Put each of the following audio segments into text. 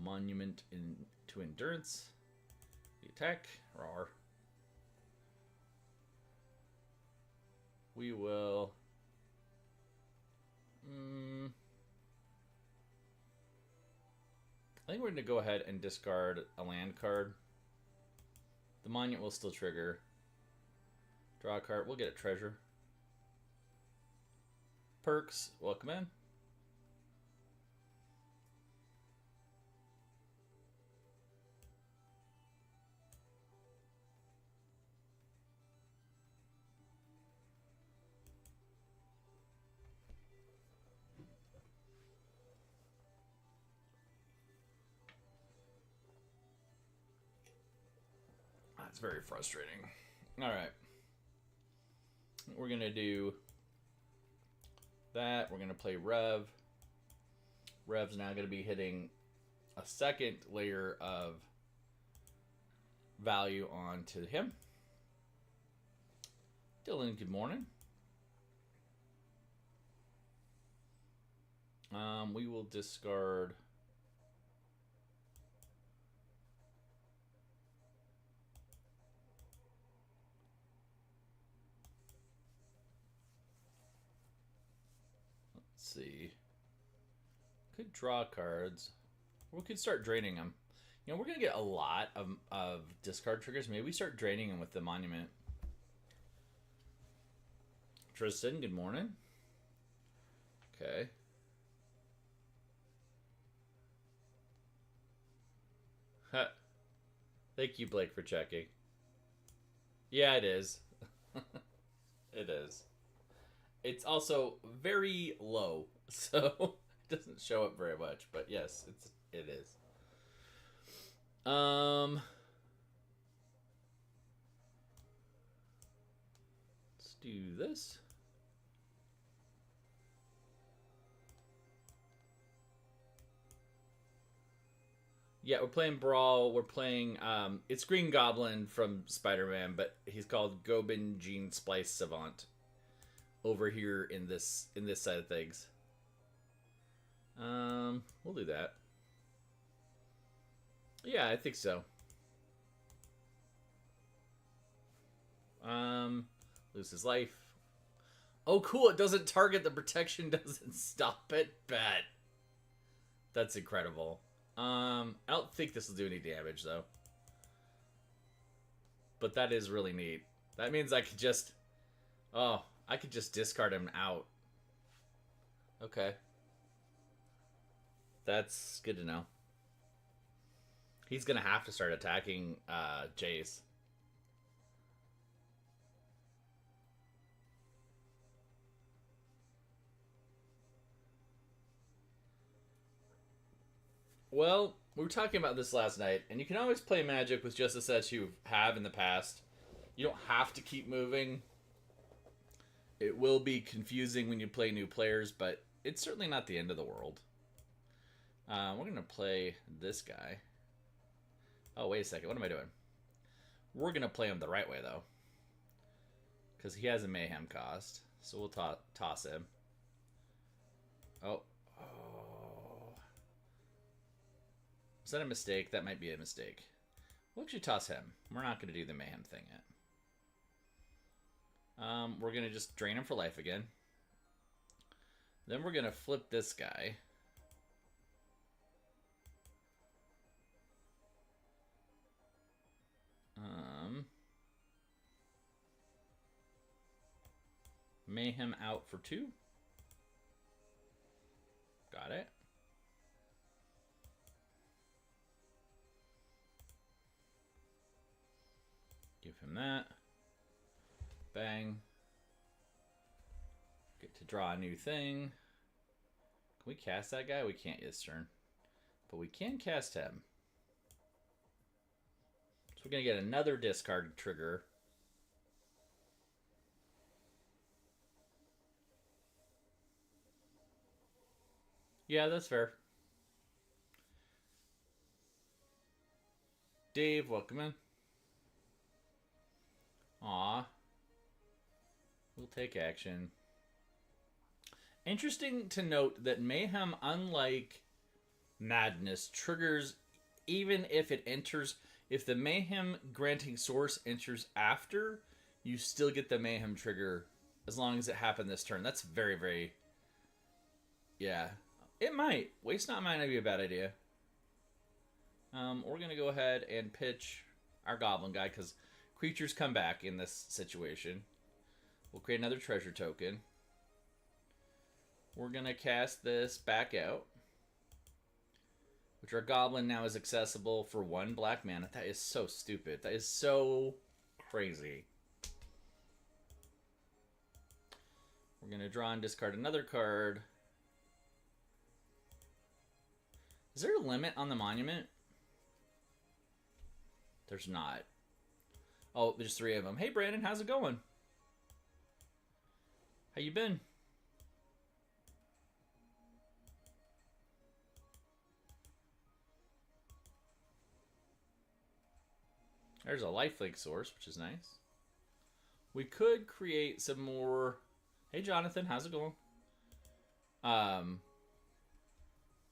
Monument into Endurance. The attack. Roar. We will... I think we're going to go ahead and discard a land card. The Monument will still trigger. Draw a card. We'll get a treasure. Perks. Welcome in. That's very frustrating. All right. We're going to do that. We're going to play Rev. Rev's now going to be hitting a second layer of value onto him. Dylan, good morning. We will discard... see. Could draw cards. Or we could start draining them. You know, we're going to get a lot of discard triggers. Maybe we start draining them with the Monument. Tristan, good morning. Okay. Huh. Thank you, Blake, for checking. Yeah, it is. It is. It's also very low, so it doesn't show up very much. But yes, it is. Let's do this. Yeah, we're playing Brawl. We're playing it's Green Goblin from Spider-Man, but he's called Gobin Gene Splice Savant. Over here in this side of things. We'll do that. Yeah, I think so. Lose his life. Oh, cool! It doesn't target. The protection doesn't stop it. Bet. That's incredible. I don't think this will do any damage though. But that is really neat. That means I could just... Oh. I could just discard him out. Okay. That's good to know. He's going to have to start attacking Jace. Well, we were talking about this last night, and you can always play Magic with just the sets you have in the past. You don't have to keep moving. It will be confusing when you play new players, but it's certainly not the end of the world. We're going to play this guy. Oh, wait a second. What am I doing? We're going to play him the right way, though. Because he has a Mayhem cost. So we'll toss him. Oh. Is that a mistake? That might be a mistake. We'll actually toss him. We're not going to do the Mayhem thing yet. We're going to just drain him for life again. Then we're going to flip this guy. Mayhem out for 2. Got it. Give him that. Bang. Get to draw a new thing. Can we cast that guy? We can't this turn. But we can cast him. So we're going to get another discard trigger. Yeah, that's fair. Dave, welcome in. Aw. We'll take action. Interesting to note that Mayhem, unlike Madness triggers even if it enters. If the Mayhem granting source enters after, you still get the Mayhem trigger as long as it happened this turn. That's very, very... Yeah. It might. Waste not might not be a bad idea. We're going to go ahead and pitch our Goblin guy because creatures come back in this situation. We'll create another treasure token. We're going to cast this back out. Which our Goblin now is accessible for 1 black mana. That is so stupid. That is so crazy. We're going to draw and discard another card. Is there a limit on the monument? There's not. Oh, there's 3 of them. Hey, Brandon, how's it going? How you been? There's a lifelink source, which is nice. We could create some more... Hey, Jonathan, how's it going?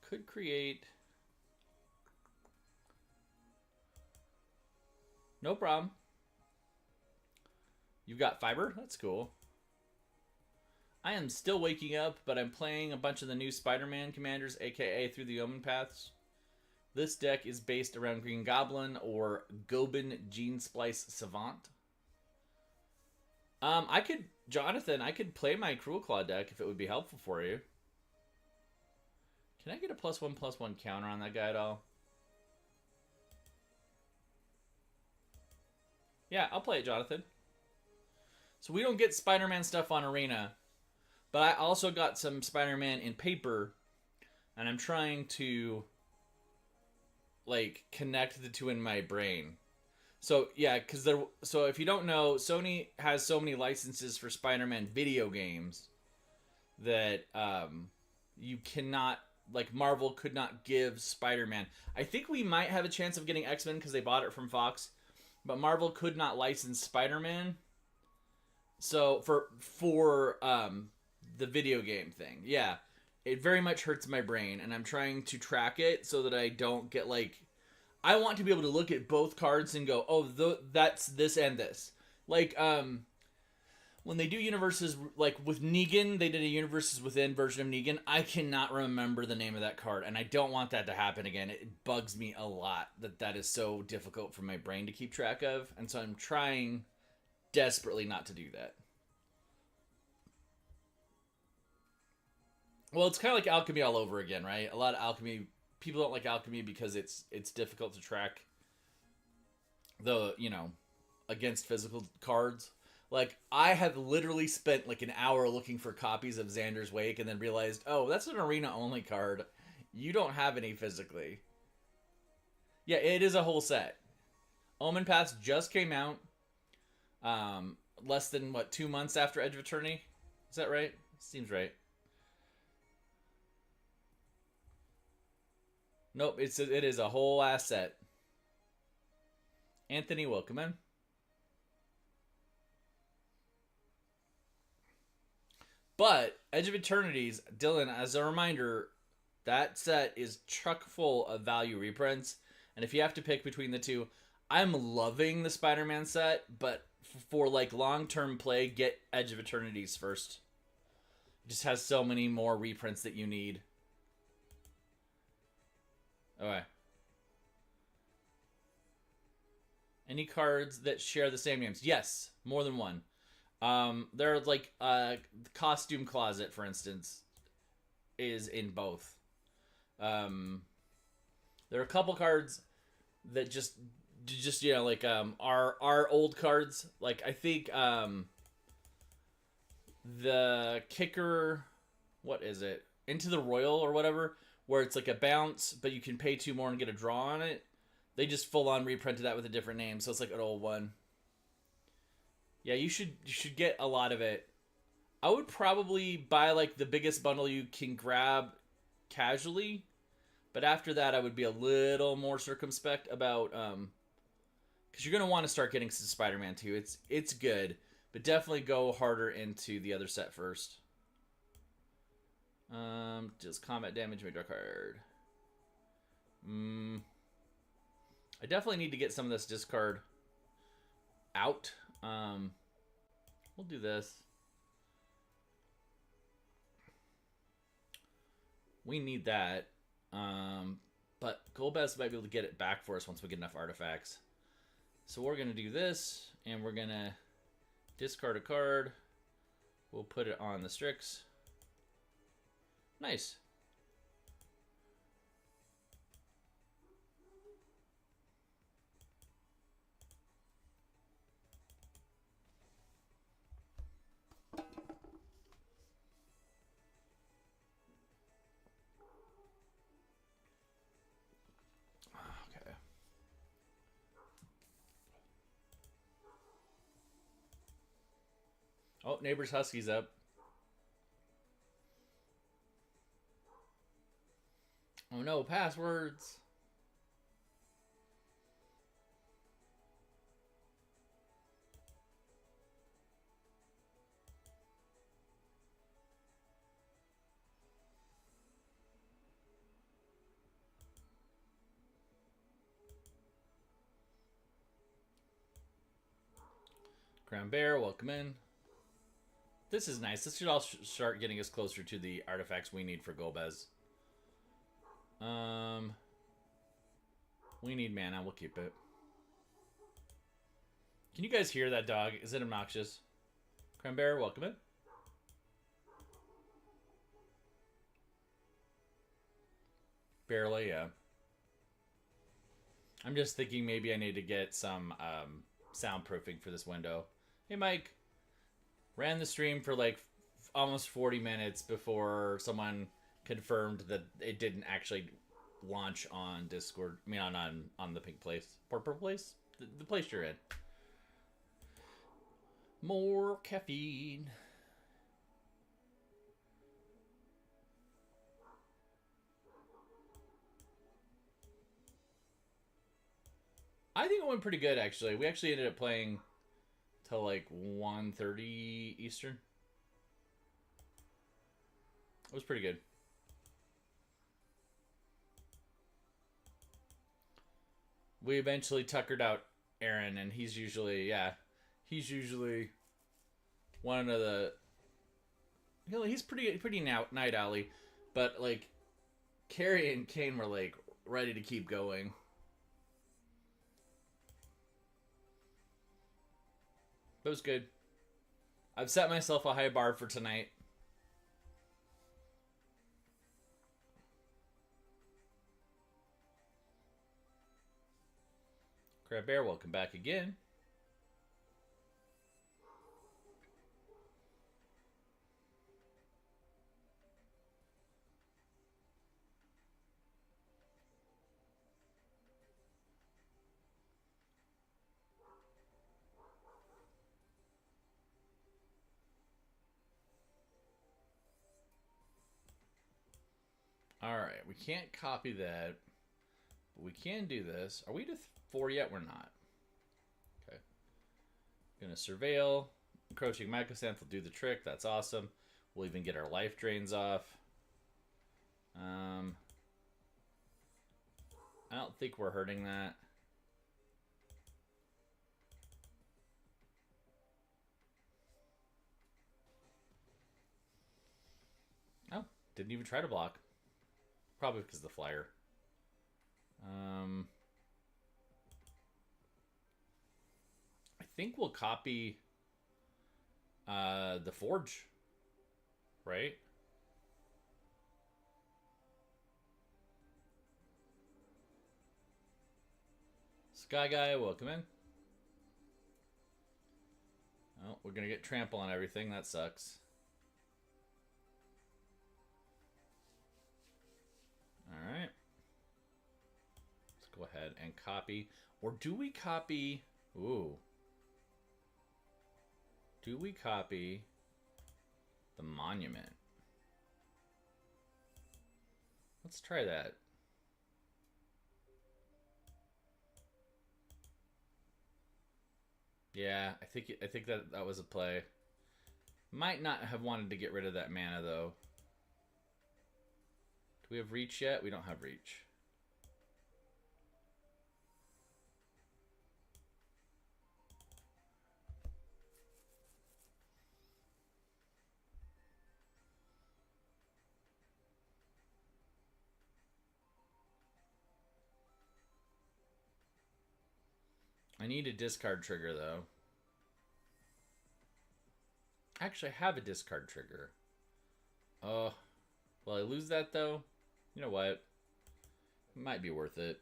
Could create... No problem. You've got fiber? That's cool. I am still waking up, but I'm playing a bunch of the new Spider-Man commanders, aka Through the Omen Paths. This deck is based around Green Goblin or Gobin Gene Splice Savant. Jonathan, I could play my Cruel Claw deck if it would be helpful for you. Can I get a +1/+1 counter on that guy at all? Yeah, I'll play it, Jonathan. So we don't get Spider-Man stuff on Arena, but I also got some Spider-Man in paper, and I'm trying to, like, connect the two in my brain. So, yeah, because so if you don't know, Sony has so many licenses for Spider-Man video games that you cannot, like, Marvel could not give Spider-Man. I think we might have a chance of getting X-Men because they bought it from Fox, but Marvel could not license Spider-Man. So, for the video game thing, yeah, it very much hurts my brain, and I'm trying to track it so that I don't get, like, I want to be able to look at both cards and go, oh, that's this and this. Like, when they do universes, like with Negan, they did a universes within version of Negan. I cannot remember the name of that card, and I don't want that to happen again. It bugs me a lot that is so difficult for my brain to keep track of, and so I'm trying desperately not to do that. Well, it's kind of like Alchemy all over again, right? A lot of Alchemy... People don't like Alchemy because it's difficult to track the, against physical cards. Like, I have literally spent like an hour looking for copies of Xander's Wake and then realized, oh, that's an arena-only card. You don't have any physically. Yeah, it is a whole set. Omen Paths just came out. Less than, 2 months after Edge of Eternity? Is that right? Seems right. Nope, it is a whole asset. Anthony, welcome in. But Edge of Eternities, Dylan, as a reminder, that set is chock full of value reprints. And if you have to pick between the two, I'm loving the Spider-Man set, but for like long-term play, get Edge of Eternities first. It just has so many more reprints that you need. Okay. Any cards that share the same names? Yes, more than one. There are like Costume Closet, for instance, is in both. There are a couple cards that just are old cards. Like I think the kicker, what is it? Into the Royal or whatever, where it's like a bounce, but you can pay 2 more and get a draw on it. They just full on reprinted that with a different name, so it's like an old one. Yeah, you should get a lot of it. I would probably buy like the biggest bundle you can grab casually, but after that I would be a little more circumspect about because you're gonna want to start getting some Spider-Man too. It's good, but definitely go harder into the other set first. Just combat damage, make draw card. I definitely need to get some of this discard out. We'll do this. We need that. But Golbez might be able to get it back for us once we get enough artifacts. So we're going to do this, and we're going to discard a card. We'll put it on the Strix. Nice. Oh, Neighbor's Husky's up. Oh no, passwords. Crown Bear, welcome in. This is nice. This should all start getting us closer to the artifacts we need for Golbez. We need mana. We'll keep it. Can you guys hear that dog? Is it obnoxious? Crown Bear, welcome in. Barely, yeah. I'm just thinking maybe I need to get some soundproofing for this window. Hey, Mike. Ran the stream for like almost 40 minutes before someone confirmed that it didn't actually launch on Discord. I mean, on the pink place. Purple place? The place you're in. More caffeine. I think it went pretty good, actually. We actually ended up playing till like 1:30 Eastern. It was pretty good. We eventually tuckered out Aaron, and he's usually one of the, you know, he's pretty night alley, but like Carrie and Kane were like ready to keep going. It was good. I've set myself a high bar for tonight. Crab Bear, welcome back again. Alright, we can't copy that. But we can do this. Are we to 4 yet? We're not. Okay. Gonna surveil. Encroaching Mycosanth will do the trick. That's awesome. We'll even get our life drains off. I don't think we're hurting that. Oh, didn't even try to block. Probably because of the flyer. I think we'll copy the Forge, right? Sky Guy, welcome in. Oh, we're gonna get trample on everything. That sucks. Alright. Let's go ahead and copy. Or do we copy... Ooh. Do we copy the monument? Let's try that. Yeah, I think that was a play. Might not have wanted to get rid of that mana though. Do we have reach yet? We don't have reach. I need a discard trigger, though. Actually, I have a discard trigger. Oh, will I lose that, though? You know what? It might be worth it.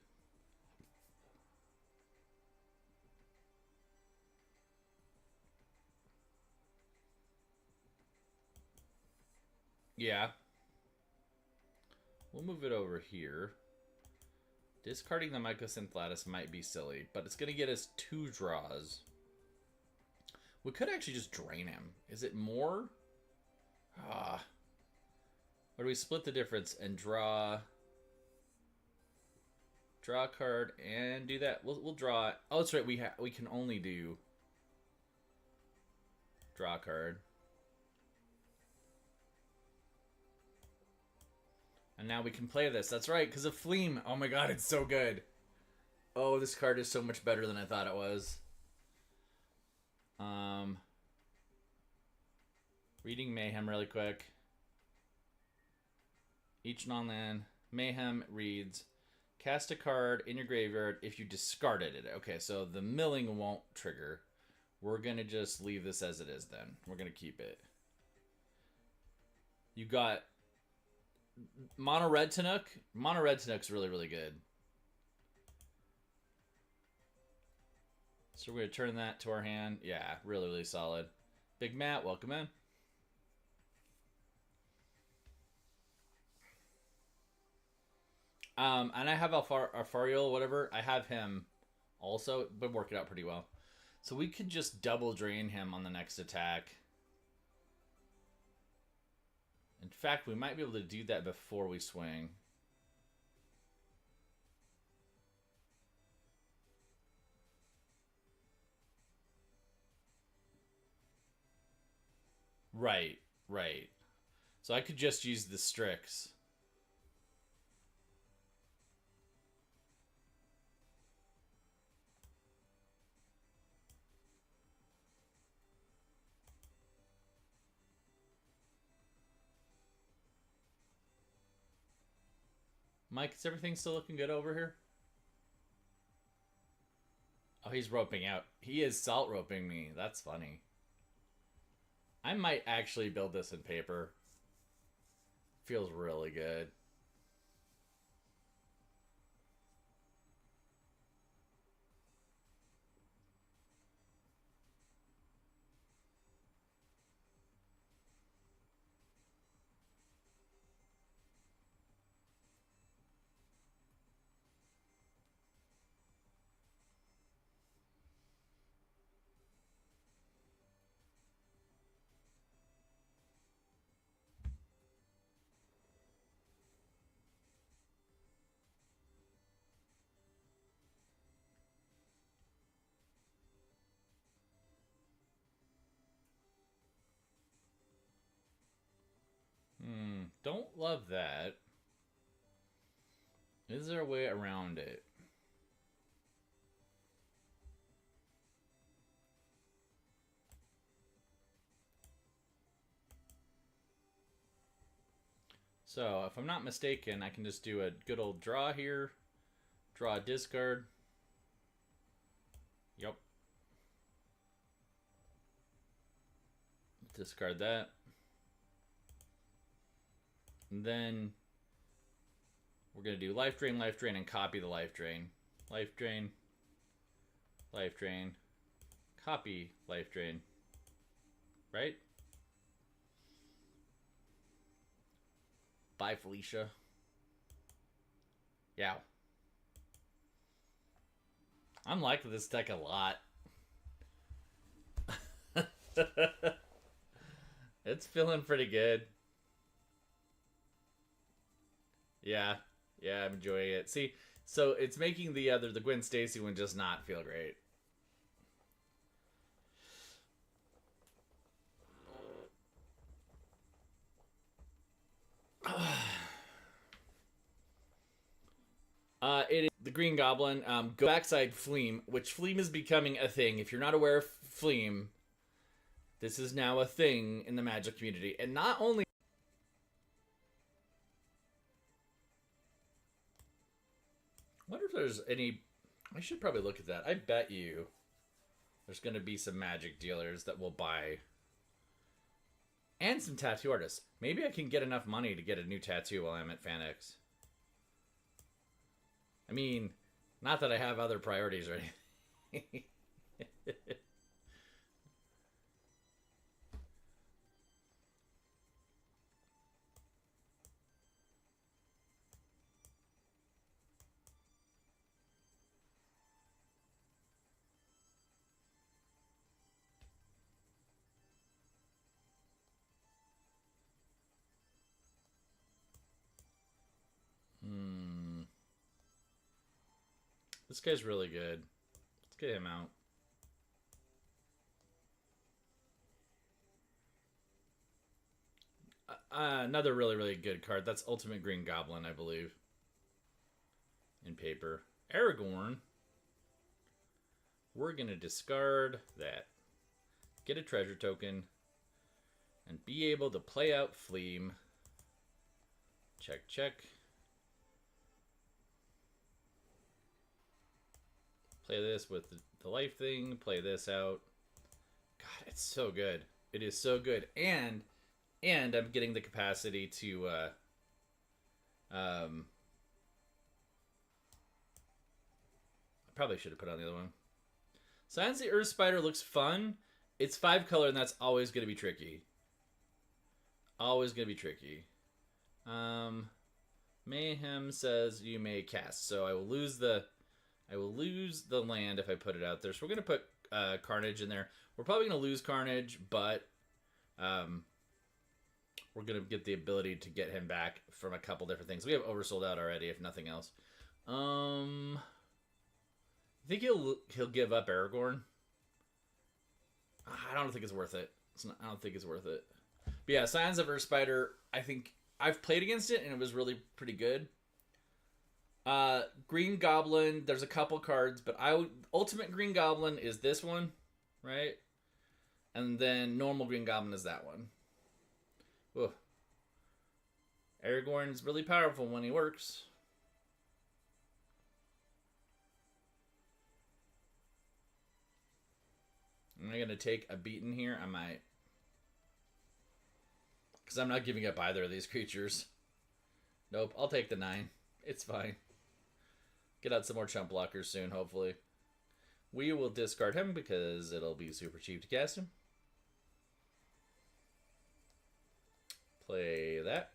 Yeah. We'll move it over here. Discarding the Mycosynth Lattice might be silly, but it's going to get us 2 draws. We could actually just drain him. Is it more? Ah. Or do we split the difference and draw a card and do that? We'll draw. Oh, that's right. We can only do draw a card. And now we can play this. That's right, because of Fleam. Oh my god, it's so good. Oh, this card is so much better than I thought it was. Reading Mayhem really quick. Each non-land. Mayhem reads, cast a card in your graveyard if you discarded it. Okay, so the milling won't trigger. We're going to just leave this as it is then. We're going to keep it. You got Mono Red Tanook. Mono Red Tanook's really, really good. So we're going to turn that to our hand. Yeah, really, really solid. Big Matt, welcome in. And I have Alfariel, whatever. I have him also. Been working out pretty well. So we could just double drain him on the next attack. In fact, we might be able to do that before we swing. Right, right. So I could just use the Strix. Mike, is everything still looking good over here? Oh, he's roping out. He is salt roping me. That's funny. I might actually build this in paper. Feels really good. Don't love that. Is there a way around it? So, if I'm not mistaken, I can just do a good old draw here. Draw a discard. Yep. Discard that. And then we're going to do life drain, and copy the life drain. Life drain, copy life drain. Right? Bye, Felicia. Yeah. I'm liking this deck a lot. It's feeling pretty good. Yeah, I'm enjoying it. See, so it's making the Gwen Stacy one just not feel great. It is the Green Goblin. Go backside Fleam, which Fleam is becoming a thing. If you're not aware of Fleam, this is now a thing in the Magic community, and not only. I wonder if there's any I should probably look at that. I bet you there's going to be some Magic dealers that will buy. And some tattoo artists. Maybe I can get enough money to get a new tattoo while I'm at FanX. I mean, not that I have other priorities or anything. This guy's really good. Let's get him out. Another really, really good card. That's Ultimate Green Goblin, I believe. In paper. Aragorn. We're going to discard that. Get a treasure token. And be able to play out Fleam. Check, check. Play this with the life thing. Play this out. God, it's so good. It is so good. And I'm getting the capacity to I probably should have put on the other one. Science the Earth Spider looks fun. It's 5 color, and that's always going to be tricky. Always going to be tricky. Mayhem says you may cast, so I will lose the land if I put it out there. So we're going to put Carnage in there. We're probably going to lose Carnage, but we're going to get the ability to get him back from a couple different things. We have oversold out already, if nothing else. I think he'll give up Aragorn. I don't think it's worth it. I don't think it's worth it. But yeah, Scions of Earth Spider, I think I've played against it, and it was really pretty good. Green Goblin, there's a couple cards, but Ultimate Green Goblin is this one, right? And then normal Green Goblin is that one. Whoa. Aragorn's really powerful when he works. Am I going to take a beating here? I might. Because I'm not giving up either of these creatures. Nope, I'll take the 9. It's fine. Get out some more chump blockers soon, hopefully. We will discard him because it'll be super cheap to cast him. Play that.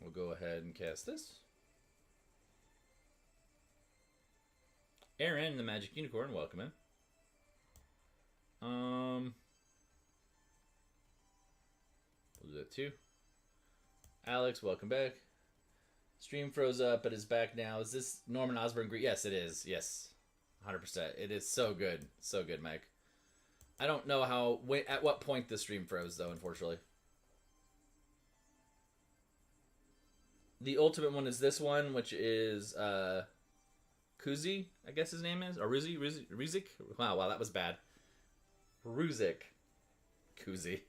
We'll go ahead and cast this. Aaron, the Magic Unicorn, welcome in. We'll do that too. Alex, welcome back. Stream froze up, but is back now. Is this Norman Osborn Green? Yes, it is. Yes, 100%. It is so good. So good, Mike. I don't know at what point the stream froze, though, unfortunately. The ultimate one is this one, which is Kuzi, I guess his name is. Or Ruzik? Wow, that was bad. Ruzik. Kuzi.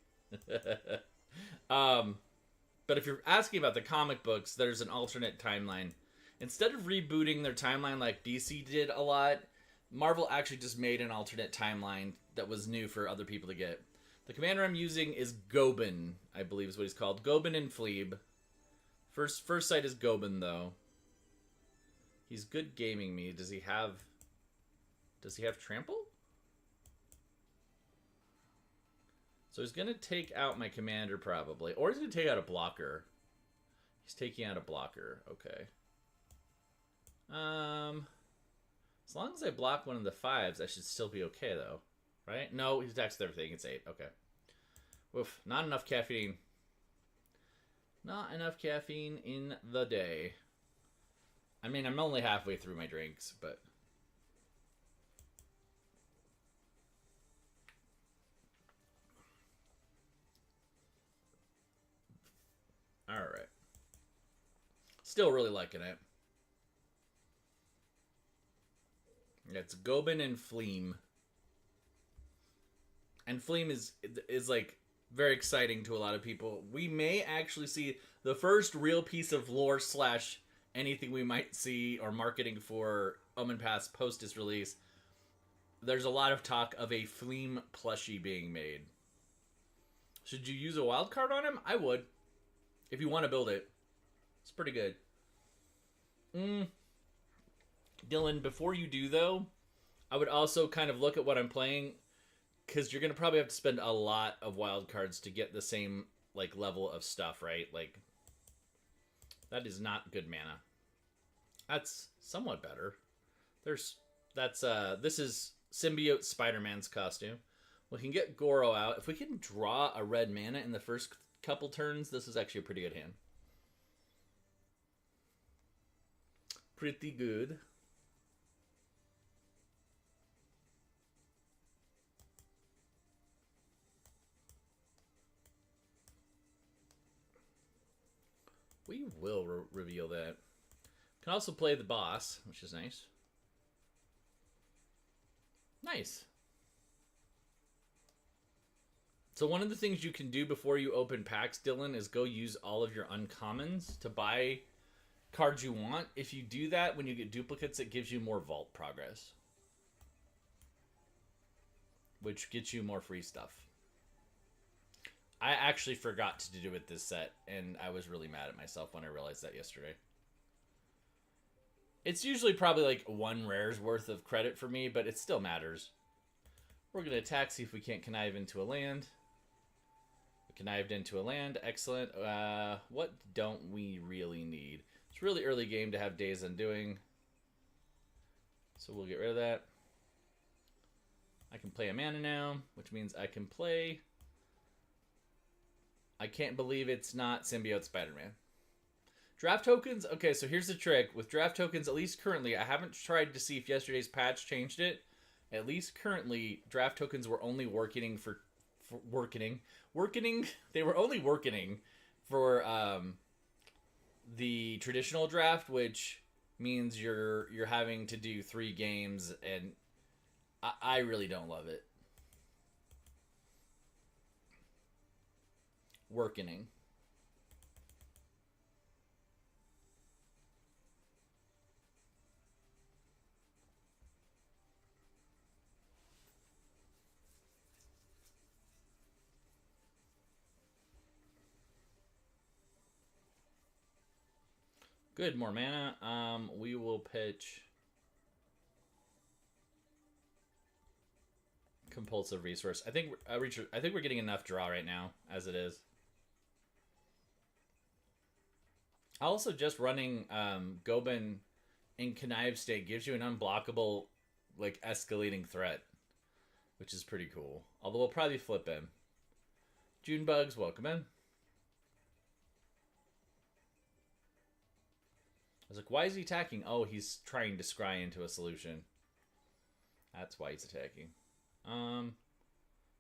But if you're asking about the comic books, there's an alternate timeline. Instead of rebooting their timeline like DC did a lot, Marvel actually just made an alternate timeline that was new for other people to get. The commander I'm using is Gobin, I believe is what he's called. Gobin and Fleeb. First sight is Gobin, though. He's good gaming me. Does he have trample? So he's going to take out my commander, probably. Or he's going to take out a blocker. He's taking out a blocker. Okay. As long as I block one of the 5s, I should still be okay, though. Right? No, he attacks with everything. It's 8. Okay. Oof. Not enough caffeine. Not enough caffeine in the day. I mean, I'm only halfway through my drinks, but... Alright. Still really liking it. It's Gobin and Fleem. And Fleem is like very exciting to a lot of people. We may actually see the first real piece of lore / anything we might see or marketing for Omen Pass post its release, there's a lot of talk of a Fleam plushie being made. Should you use a wild card on him? I would. If you want to build it. It's pretty good. Dylan, before you do, though, I would also kind of look at what I'm playing, because you're going to probably have to spend a lot of wild cards to get the same like level of stuff, right? Like, that is not good mana. That's somewhat better. This is Symbiote Spider-Man's costume. We can get Goro out. If we can draw a red mana in the first couple turns, this is actually a pretty good hand. Pretty good. We will reveal that. Can also play the boss, which is nice. Nice. So one of the things you can do before you open packs, Dylan, is go use all of your uncommons to buy cards you want. If you do that, when you get duplicates, it gives you more vault progress, which gets you more free stuff. I actually forgot to do it this set, and I was really mad at myself when I realized that yesterday. It's usually probably like 1 rare's worth of credit for me, but it still matters. We're going to attack, see if we can't connive into a land. We connived into a land. Excellent. What don't we really need? It's really early game to have Days Undoing, so we'll get rid of that. I can play a mana now, which means I can play... I can't believe it's not Symbiote Spider-Man. Draft tokens? Okay, so here's the trick. With draft tokens, at least currently, I haven't tried to see if yesterday's patch changed it. At least currently, draft tokens were only working for they were only working for the traditional draft, which means you're having to do 3 games, and I really don't love it. Working. Good, more mana. We will pitch Compulsive Resource. I think we're getting enough draw right now as it is. Also, just running Gobin in Connive state gives you an unblockable, like, escalating threat, which is pretty cool. Although we'll probably flip him. Junebugs, welcome in. I was like, why is he attacking? Oh, he's trying to scry into a solution. That's why he's attacking.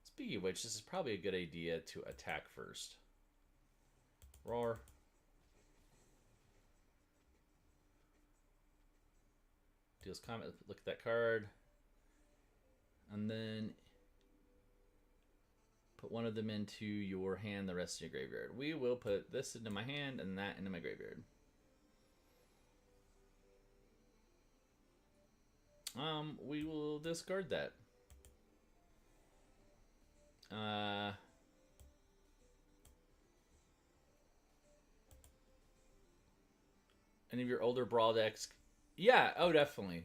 Speaking of which, this is probably a good idea to attack first. Roar. Deals comment, look at that card. And then put one of them into your hand, the rest in your graveyard. We will put this into my hand and that into my graveyard. We will discard that. Any of your older Brawl decks? Yeah, oh, definitely.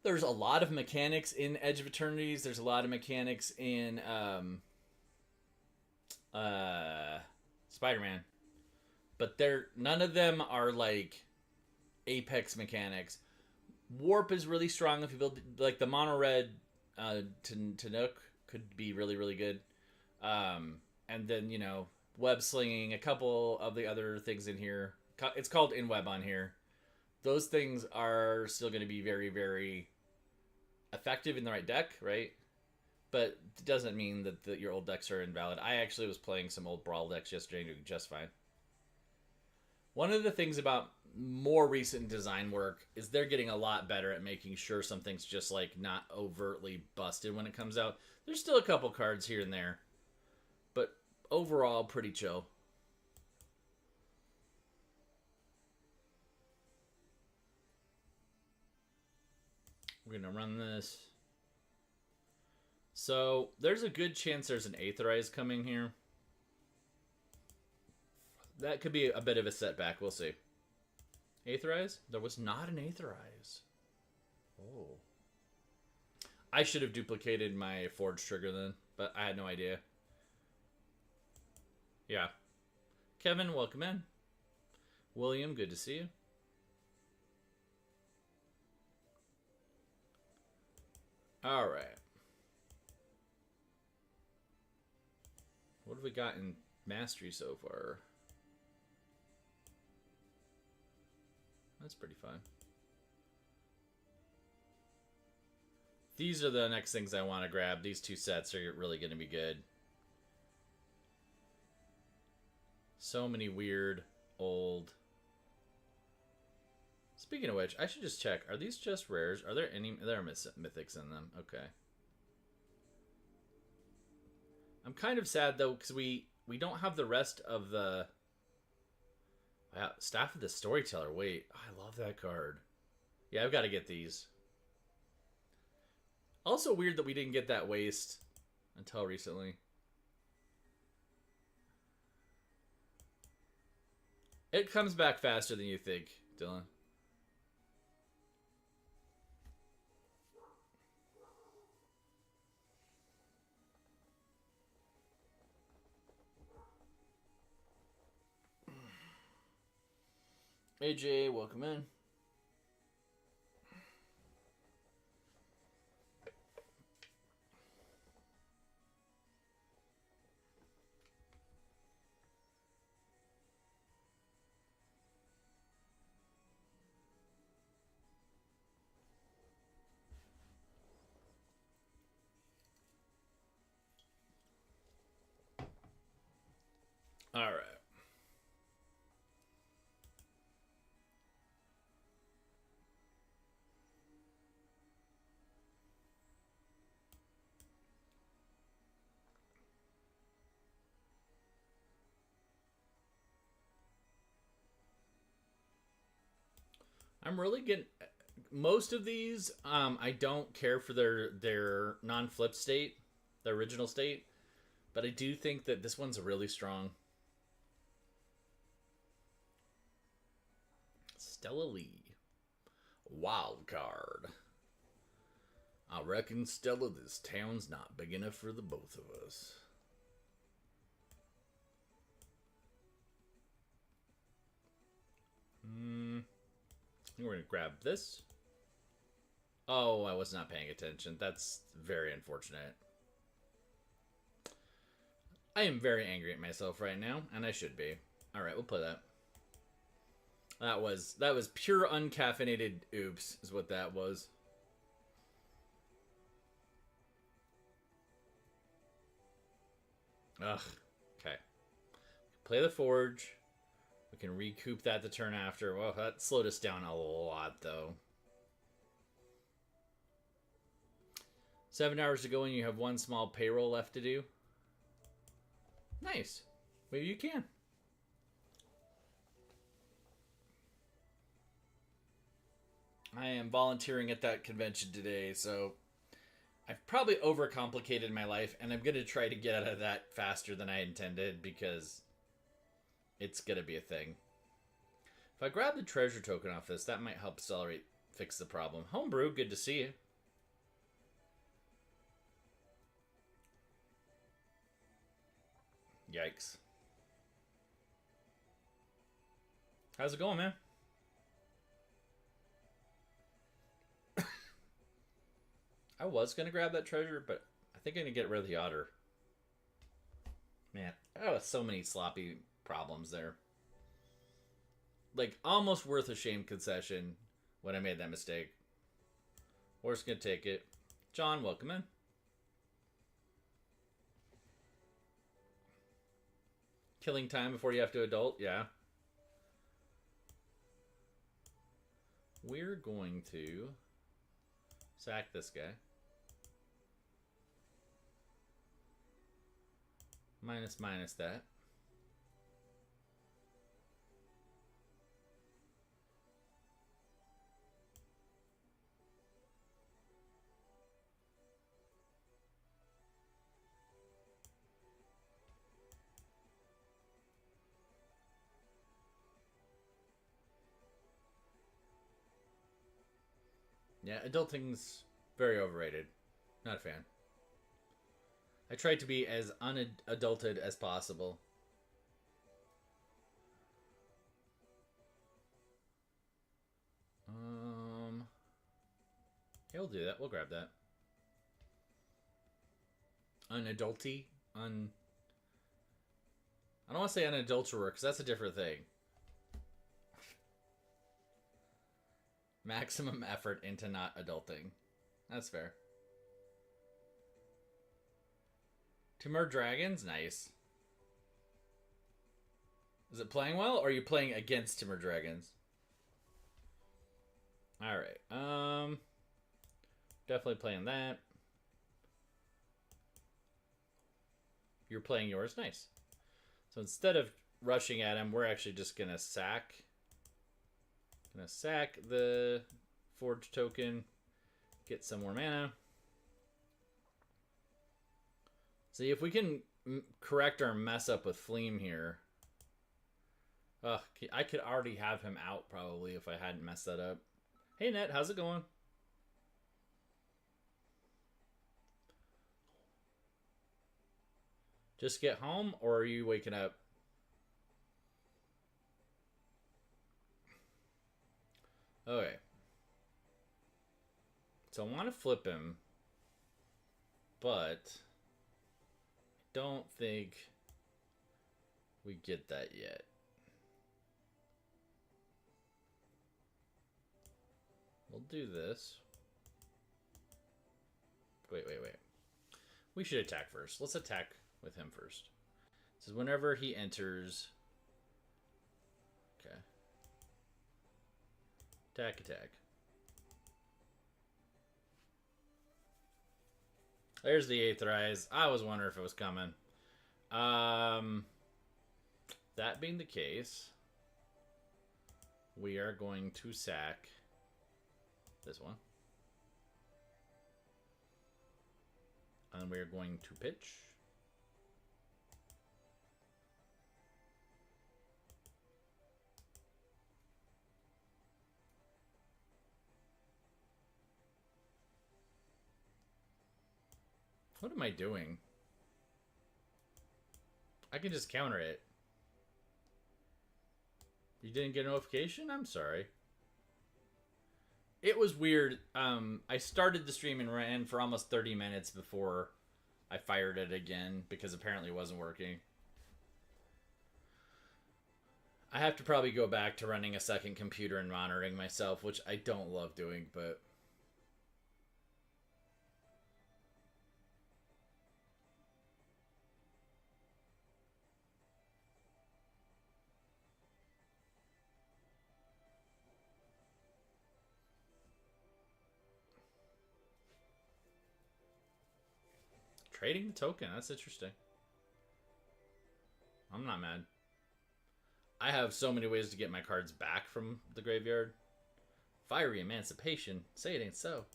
There's a lot of mechanics in Edge of Eternities. There's a lot of mechanics in Spider-Man. But none of them are like Apex mechanics. Warp is really strong if you build, like, the mono red Tanook could be really, really good. And then, you know, web slinging, a couple of the other things in here. It's called in web on here. Those things are still going to be very, very effective in the right deck, right? But it doesn't mean that your old decks are invalid. I actually was playing some old Brawl decks yesterday doing just fine. One of the things about more recent design work is they're getting a lot better at making sure something's just, like, not overtly busted when it comes out. There's still a couple cards here and there, but overall pretty chill. We're gonna run this. So there's a good chance there's an Aetherize coming here. That could be a bit of a setback. We'll see. Aetherize? There was not an Aetherize. Oh. I should have duplicated my Forge trigger then, but I had no idea. Yeah. Kevin, welcome in. William, good to see you. All right. What have we got in Mastery so far? That's pretty fun. These are the next things I want to grab. These two sets are really going to be good. So many weird, old... Speaking of which, I should just check. Are these just rares? Are there any... There are mythics in them. Okay. I'm kind of sad, though, because we don't have the rest of the... Wow, Staff of the Storyteller. Wait, I love that card. Yeah, I've got to get these. Also weird that we didn't get that waste until recently. It comes back faster than you think, Dylan. AJ, welcome in. All right. I'm really getting most of these. I don't care for their non-flip state, their original state, but I do think that this one's really strong. Stella Lee, wild card. I reckon, Stella, this town's not big enough for the both of us. We're going to grab this. Oh, I was not paying attention. That's very unfortunate. I am very angry at myself right now, and I should be. Alright, we'll play that. That was pure uncaffeinated oops, is what that was. Ugh. Okay. Play the Forge. We can recoup that the turn after. Well, that slowed us down a lot, though. 7 hours to go and you have one small payroll left to do. Nice. Maybe you can. I am volunteering at that convention today, so I've probably overcomplicated my life, and I'm going to try to get out of that faster than I intended, because it's going to be a thing. If I grab the treasure token off this, that might help accelerate, fix the problem. Homebrew, good to see you. Yikes. How's it going, man? I was going to grab that treasure, but I think I'm going to get rid of the otter. Man, oh, so many sloppy problems there. Like, almost worth a shame concession when I made that mistake. Horse going to take it. John, welcome in. Killing time before you have to adult, yeah. We're going to sack this guy. Minus that. Yeah, adulting's very overrated. Not a fan. I tried to be as unadulted as possible. Yeah, we'll do that. We'll grab that. Unadulty? I don't want to say unadulterer, because that's a different thing. Maximum effort into not adulting. That's fair. Timur Dragons? Nice. Is it playing well, or are you playing against Timur Dragons? Alright. Definitely playing that. You're playing yours? Nice. So instead of rushing at him, we're actually just gonna sack. Gonna sack the Forge token. Get some more mana. See if we can correct our mess up with Fleam here. I could already have him out probably if I hadn't messed that up. Hey Net, how's it going? Just get home, or are you waking up? Okay. So I want to flip him, but I don't think we get that yet. We'll do this. Wait. We should attack first. Let's attack with him first. It says whenever he enters. Okay. Attack. There's the Aetherize. I was wondering if it was coming. That being the case, we are going to sack this one. And we are going to pitch. What am I doing? I can just counter it. You didn't get a notification? I'm sorry. It was weird. I started the stream and ran for almost 30 minutes before I fired it again because apparently it wasn't working. I have to probably go back to running a second computer and monitoring myself, which I don't love doing, but... Trading the token, that's interesting. I'm not mad. I have so many ways to get my cards back from the graveyard. Fiery Emancipation. Say it ain't so.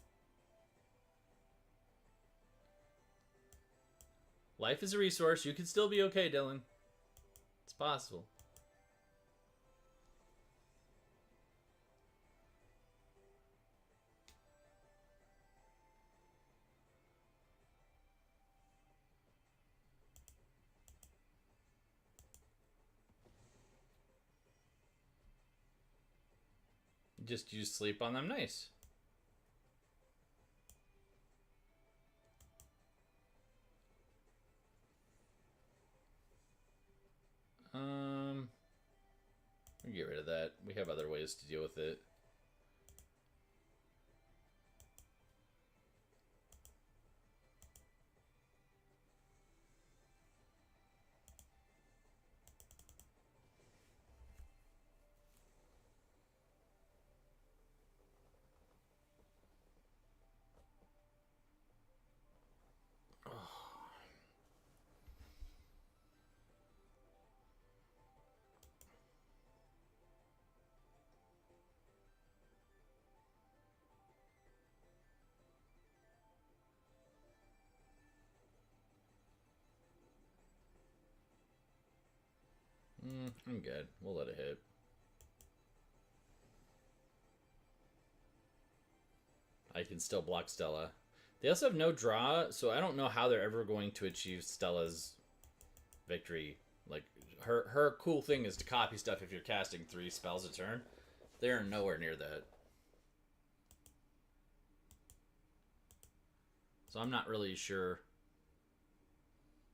Life is a resource. You can still be okay, Dylan. It's possible. Just use sleep on them. Nice. We'll get rid of that. We have other ways to deal with it. I'm good. We'll let it hit. I can still block Stella. They also have no draw, so I don't know how they're ever going to achieve Stella's victory. Like, her cool thing is to copy stuff if you're casting 3 spells a turn. They're nowhere near that. So I'm not really sure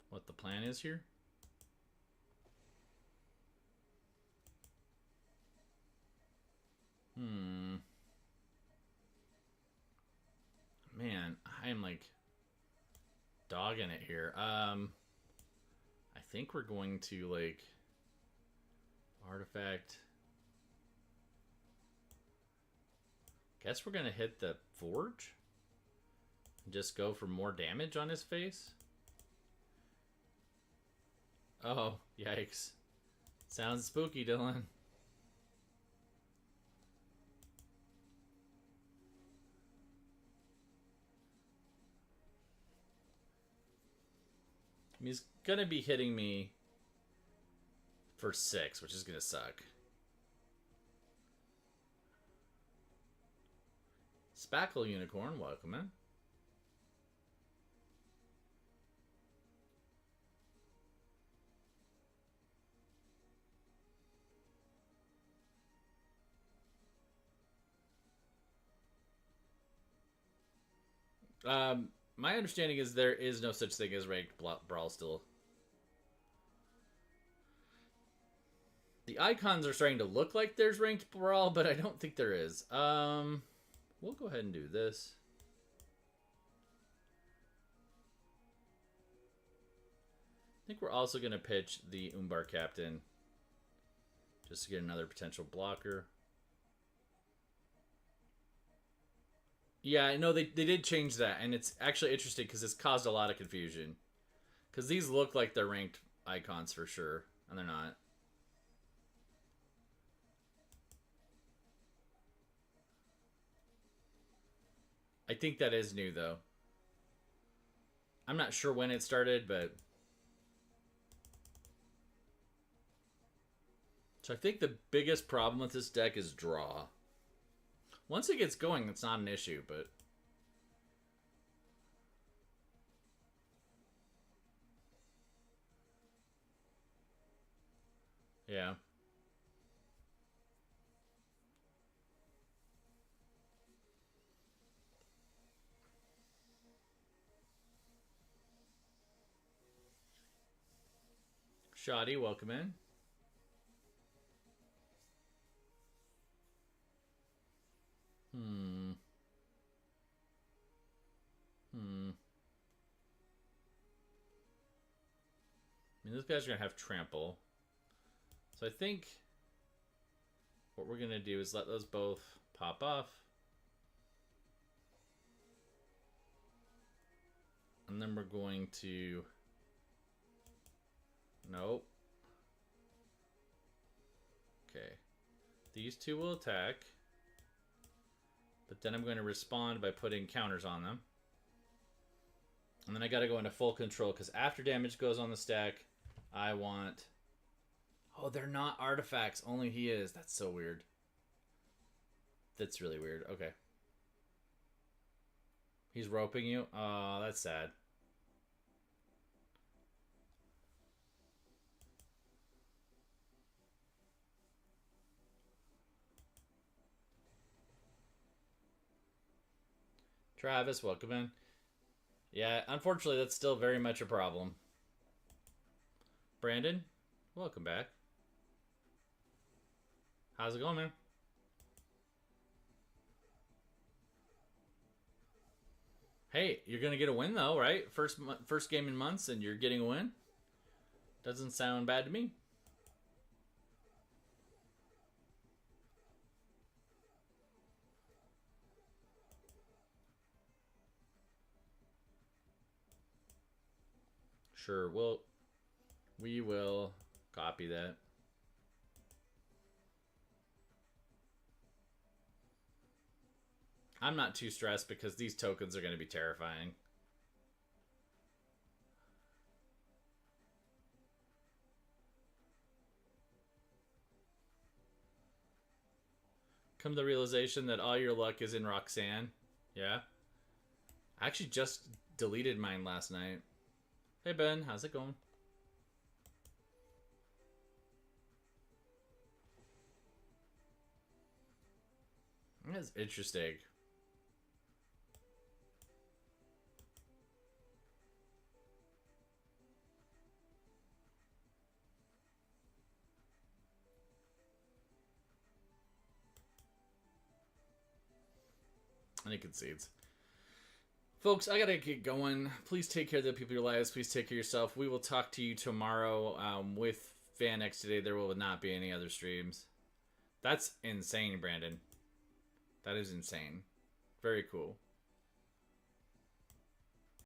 what the plan is here. Man, I'm like dogging it here. I think we're going to like artifact. Guess we're gonna hit the forge and just go for more damage on his face. Oh, yikes. Sounds spooky, Dylan. He's gonna be hitting me for 6, which is gonna suck. Spackle Unicorn, welcome in. My understanding is there is no such thing as ranked brawl still. The icons are starting to look like there's ranked brawl, but I don't think there is. We'll go ahead and do this. I think we're also going to pitch the Umbar Captain just to get another potential blocker. Yeah, I know they did change that, and it's actually interesting because it's caused a lot of confusion. Because these look like they're ranked icons for sure, and they're not. I think that is new, though. I'm not sure when it started, but... So I think the biggest problem with this deck is draw. Once it gets going, it's not an issue, but... Yeah. Shoddy, welcome in. I mean, this guy's going to have trample. So I think what we're going to do is let those both pop off. And then we're going to... Nope. Okay. These two will attack. But then I'm going to respond by putting counters on them. And then I got to go into full control because after damage goes on the stack, I want... Oh, they're not artifacts. Only he is. That's so weird. That's really weird. Okay. He's roping you? Oh, that's sad. Travis, welcome in. Yeah, unfortunately, that's still very much a problem. Brandon, welcome back. How's it going, man? Hey, you're gonna get a win though, right? First game in months, and you're getting a win. Doesn't sound bad to me. Sure, we will copy that. I'm not too stressed because these tokens are going to be terrifying. Come to the realization that all your luck is in Roxanne. Yeah. I actually just deleted mine last night. Hey Ben, how's it going? That's interesting. And it concedes. Folks, I gotta get going. Please take care of the people in your lives. Please take care of yourself. We will talk to you tomorrow with FanX today. There will not be any other streams. That's insane, Brandon. That is insane. Very cool.